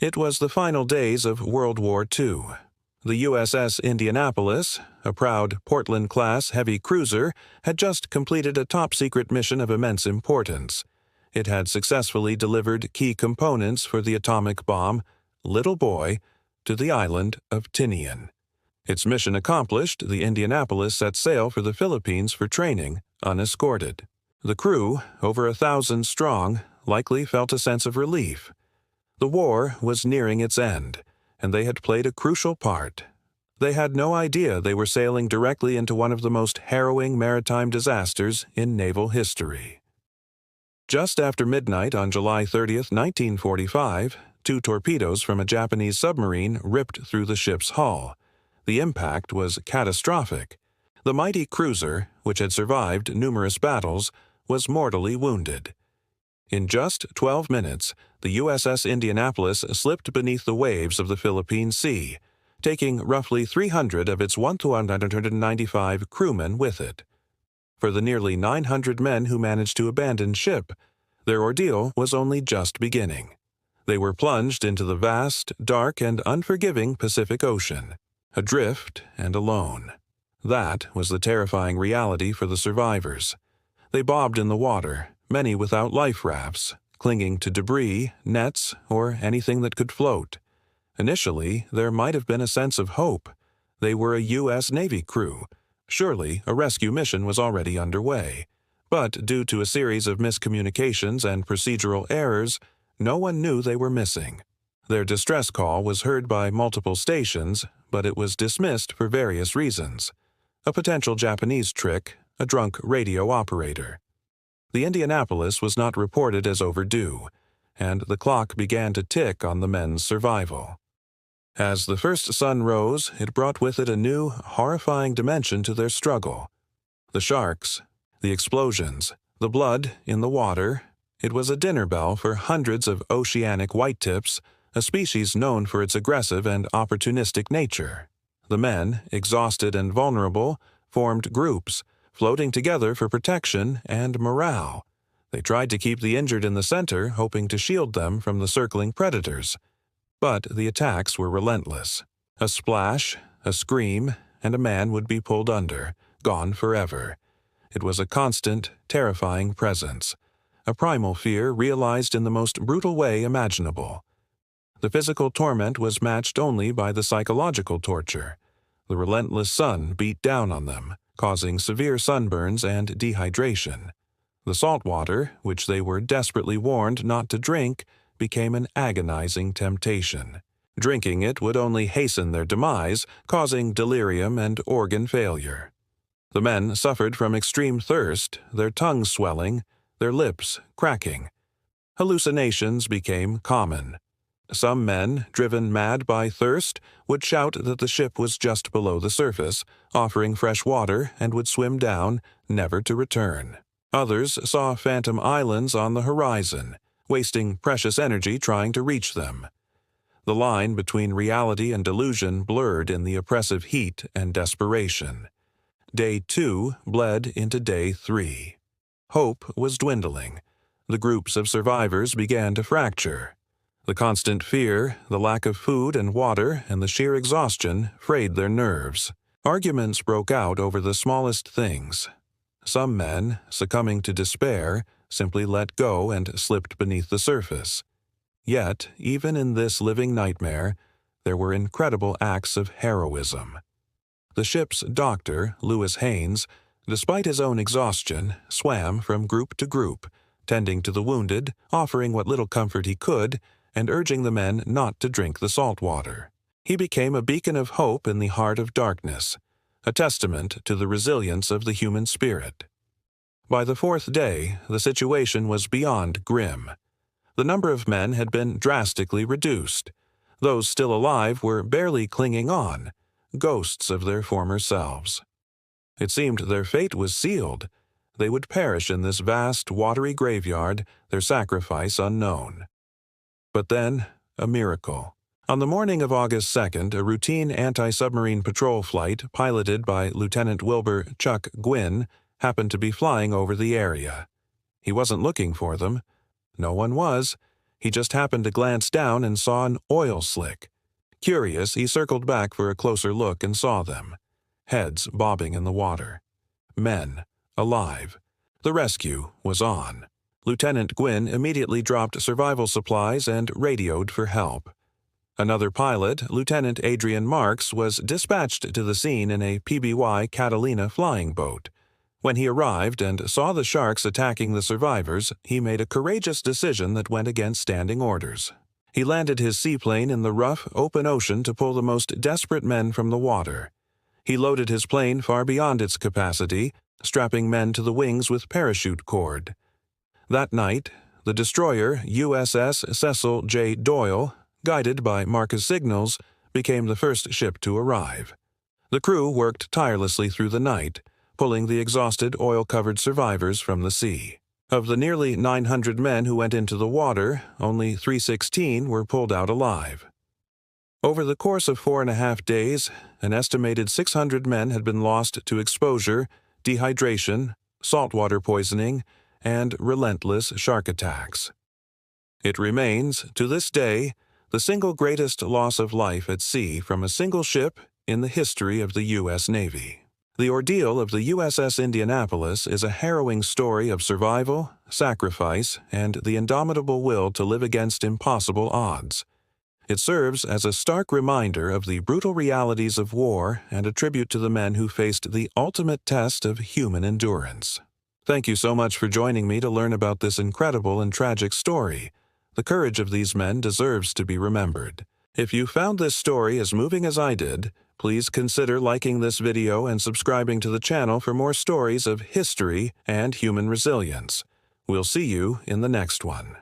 It was the final days of World War II. The USS Indianapolis, a proud Portland-class heavy cruiser, had just completed a top-secret mission of immense importance. It had successfully delivered key components for the atomic bomb, Little Boy, to the island of Tinian. Its mission accomplished, the Indianapolis set sail for the Philippines for training, unescorted. The crew, over 1,000 strong, likely felt a sense of relief. The war was nearing its end, and they had played a crucial part. They had no idea they were sailing directly into one of the most harrowing maritime disasters in naval history. Just after midnight on July 30, 1945, 2 torpedoes from a Japanese submarine ripped through the ship's hull. The impact was catastrophic. The mighty cruiser, which had survived numerous battles, was mortally wounded. In just 12 minutes, the USS Indianapolis slipped beneath the waves of the Philippine Sea, taking roughly 300 of its 195 crewmen with it. For the nearly 900 men who managed to abandon ship, their ordeal was only just beginning. They were plunged into the vast, dark, and unforgiving Pacific Ocean, adrift and alone. That was the terrifying reality for the survivors. They bobbed in the water, many without life rafts, clinging to debris, nets, or anything that could float. Initially, there might have been a sense of hope. They were a U.S. Navy crew. Surely, a rescue mission was already underway. But due to a series of miscommunications and procedural errors, no one knew they were missing. Their distress call was heard by multiple stations, but it was dismissed for various reasons. A potential Japanese trick, a drunk radio operator. The Indianapolis was not reported as overdue, and the clock began to tick on the men's survival. As the first sun rose, it brought with it a new, horrifying dimension to their struggle. The sharks, the explosions, the blood in the water. It was a dinner bell for hundreds of oceanic whitetips, a species known for its aggressive and opportunistic nature. The men, exhausted and vulnerable, formed groups, floating together for protection and morale. They tried to keep the injured in the center, hoping to shield them from the circling predators. But the attacks were relentless. A splash, a scream, and a man would be pulled under, gone forever. It was a constant, terrifying presence. A primal fear realized in the most brutal way imaginable. The physical torment was matched only by the psychological torture. The relentless sun beat down on them, causing severe sunburns and dehydration. The salt water, which they were desperately warned not to drink, became an agonizing temptation. Drinking it would only hasten their demise, causing delirium and organ failure. The men suffered from extreme thirst, their tongues swelling, their lips cracking. Hallucinations became common. Some men, driven mad by thirst, would shout that the ship was just below the surface, offering fresh water, and would swim down, never to return. Others saw phantom islands on the horizon, wasting precious energy trying to reach them. The line between reality and delusion blurred in the oppressive heat and desperation. Day 2 bled into Day 3. Hope was dwindling. The groups of survivors began to fracture. The constant fear, the lack of food and water, and the sheer exhaustion frayed their nerves. Arguments broke out over the smallest things. Some men, succumbing to despair, simply let go and slipped beneath the surface. Yet, even in this living nightmare, there were incredible acts of heroism. The ship's doctor, Lewis Haynes, despite his own exhaustion, swam from group to group, tending to the wounded, offering what little comfort he could, and urging the men not to drink the salt water. He became a beacon of hope in the heart of darkness, a testament to the resilience of the human spirit. By the 4th day, the situation was beyond grim. The number of men had been drastically reduced. Those still alive were barely clinging on, ghosts of their former selves. It seemed their fate was sealed. They would perish in this vast, watery graveyard, their sacrifice unknown. But then, a miracle. On the morning of August 2nd, a routine anti-submarine patrol flight piloted by Lieutenant Wilbur Chuck Gwynn happened to be flying over the area. He wasn't looking for them. No one was. He just happened to glance down and saw an oil slick. Curious, he circled back for a closer look and saw them. Heads bobbing in the water. Men, alive. The rescue was on. Lieutenant Gwynn immediately dropped survival supplies and radioed for help. Another pilot, Lieutenant Adrian Marks, was dispatched to the scene in a PBY Catalina flying boat. When he arrived and saw the sharks attacking the survivors, he made a courageous decision that went against standing orders. He landed his seaplane in the rough, open ocean to pull the most desperate men from the water. He loaded his plane far beyond its capacity, strapping men to the wings with parachute cord. That night, the destroyer USS Cecil J. Doyle, guided by Marcus signals, became the first ship to arrive. The crew worked tirelessly through the night, pulling the exhausted, oil-covered survivors from the sea. Of the nearly 900 men who went into the water, only 316 were pulled out alive. Over the course of 4.5 days, an estimated 600 men had been lost to exposure, dehydration, saltwater poisoning, and relentless shark attacks. It remains, to this day, the single greatest loss of life at sea from a single ship in the history of the U.S. Navy. The ordeal of the USS Indianapolis is a harrowing story of survival, sacrifice, and the indomitable will to live against impossible odds. It serves as a stark reminder of the brutal realities of war and a tribute to the men who faced the ultimate test of human endurance. Thank you so much for joining me to learn about this incredible and tragic story. The courage of these men deserves to be remembered. If you found this story as moving as I did, please consider liking this video and subscribing to the channel for more stories of history and human resilience. We'll see you in the next one.